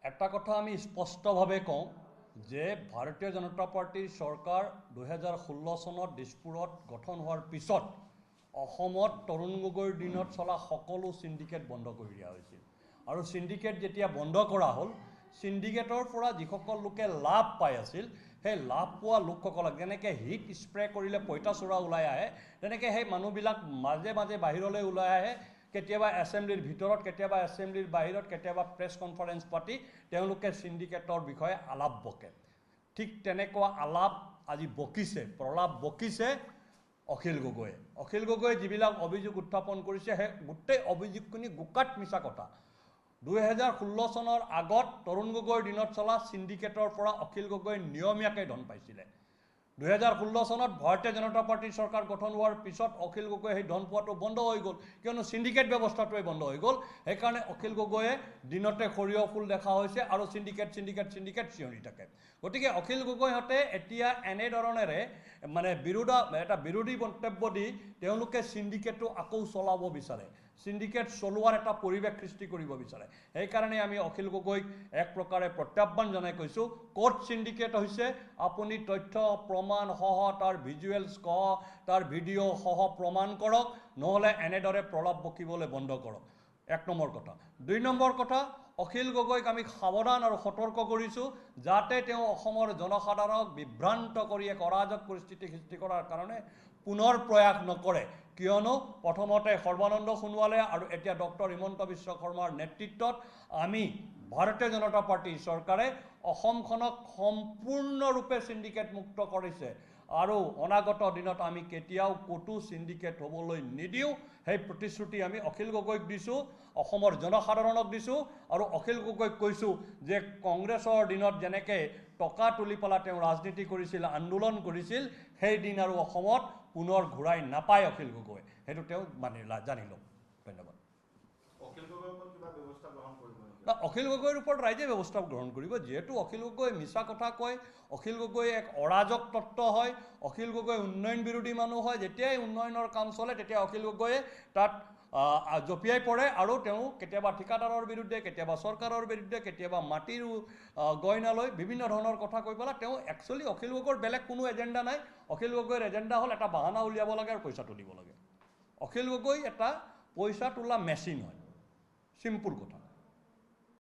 এটা কথা আমি স্পষ্টভাৱে কওঁ যে ভাৰতীয় জনতা পাৰ্টিৰ চৰকাৰ 2016 চনত দিছপুৰত গঠন হোৱাৰ পিছত অসমত তৰুণ গগৈৰ দিনত চলা সকলো সিন্ডিকেট বন্ধ কৰি দিয়া হৈছিল আৰু সিন্ডিকেট যেতিয়া বন্ধ কৰা হ'ল সিন্ডিকেটৰ পৰা যিসকল লোকে লাভ পাই আছিল সেই লাভ পোৱা লোকসকলক যেনেকৈ হিট স্প্ৰে কৰিলে পইতাচোৰা ওলাই আহে তেনেকৈ সেই মানুহবিলাক মাজে মাজে বাহিৰলৈ ওলাই আহে কেতিয়াবা এছেম্বলিৰ ভিতৰত কেতিয়াবা এছেম্বলিৰ বাহিৰত কেতিয়াবা প্ৰেছ কনফাৰেন্স পাতি তেওঁলোকে সিন্ডিকেটৰ বিষয়ে আলাপ বকে ঠিক তেনেকুৱা আলাপ আজি বকিছে প্ৰলাপ বকিছে অখিল গগৈয়ে যিবিলাক অভিযোগ উত্থাপন কৰিছে সেই গোটেই অভিযোগখিনি গোকাত মিছা কথা 2016 চনৰ আগত তৰুণ গগৈৰ দিনত চলা সিন্ডিকেটৰ পৰা অখিল গগৈ নিয়মীয়াকৈ ধন পাইছিলে 2016 চনত ভাৰতীয় জনতা পাৰ্টিৰ চৰকাৰ গঠন হোৱাৰ পিছত অখিল গগৈয়ে সেই ধন পোৱাটো বন্ধ হৈ গ'ল কিয়নো সিন্ডিকেট ব্যৱস্থাটোৱে বন্ধ হৈ গ'ল সেইকাৰণে অখিল গগৈয়ে দিনতে সৰিয়হ ফুল দেখা হৈছে আৰু সিন্ডিকেট চিঞৰি থাকে গতিকে অখিল গগৈহঁতে এতিয়া এনেধৰণেৰে মানে বিৰোধী মন্তব্য দি তেওঁলোকে সিন্ডিকেটটো আকৌ চলাব বিচাৰে সিন্ডিকেট চলোৱাৰ এটা পৰিৱেশ সৃষ্টি কৰিব বিচাৰে সেইকাৰণে আমি অখিল গগৈক এক প্ৰকাৰে প্ৰত্যাহ্বান জনাই কৈছোঁ ক'ত সিন্ডিকেট হৈছে আপুনি তথ্য প্ৰমাণ সহ তাৰ ভিজুৱেলছ সহ তাৰ ভিডিঅ' সহ প্ৰমাণ কৰক নহ'লে এনেদৰে প্ৰলাপ বকিবলৈ বন্ধ কৰক এক নম্বৰ কথা দুই নম্বৰ কথা অখিল গগৈক আমি সাৱধান আৰু সতৰ্ক কৰিছোঁ যাতে তেওঁ অসমৰ জনসাধাৰণক বিভ্ৰান্ত কৰি এক অৰাজক পৰিস্থিতি সৃষ্টি কৰাৰ কাৰণে পুনৰ প্ৰয়াস নকৰে কিয়নো প্ৰথমতে সৰ্বানন্দ সোণোৱালে আৰু এতিয়া ডক্টৰ হিমন্ত বিশ্ব শৰ্মাৰ নেতৃত্বত আমি ভাৰতীয় জনতা পাৰ্টিৰ চৰকাৰে অসমখনক সম্পূৰ্ণৰূপে সিন্ডিকেট মুক্ত কৰিছে আৰু অনাগত দিনত আমি কেতিয়াও ক'তো সিন্ডিকেট হ'বলৈ নিদিওঁ সেই প্ৰতিশ্ৰুতি আমি অখিল গগৈক দিছোঁ অসমৰ জনসাধাৰণক দিছোঁ আৰু অখিল গগৈক কৈছোঁ যে কংগ্ৰেছৰ দিনত যেনেকৈ টকা তুলি পেলাই তেওঁ ৰাজনীতি কৰিছিল আন্দোলন কৰিছিল সেই দিন আৰু অসমত পুনৰ ঘূৰাই নাপায় অখিল গগৈ সেইটো তেওঁ জানি লওক ধন্যবাদ অখিল গগৈৰ ওপৰত ৰাইজে ব্যৱস্থা গ্ৰহণ কৰিব যেহেতু অখিল গগৈ মিছা কথা কয় অখিল গগৈ এক অৰাজক তত্ত্ব হয় অখিল গগৈ উন্নয়ন বিৰোধী মানুহ হয় যেতিয়াই উন্নয়নৰ কাম চলে তেতিয়া অখিল গগৈয়ে তাত জঁপিয়াই পৰে আৰু তেওঁ কেতিয়াবা ঠিকাদাৰৰ বিৰুদ্ধে কেতিয়াবা চৰকাৰৰ বিৰুদ্ধে কেতিয়াবা মাটিৰ গইনালৈ বিভিন্ন ধৰণৰ কথা কৈ পেলাই তেওঁ একচুৱেলি অখিল গগৈৰ বেলেগ কোনো এজেণ্ডা নাই অখিল গগৈৰ এজেণ্ডা হ'ল এটা বাহানা উলিয়াব লাগে আৰু পইচা তুলিব লাগে অখিল গগৈ এটা পইচা তোলা মেচিন হয় চিম্পুল কথা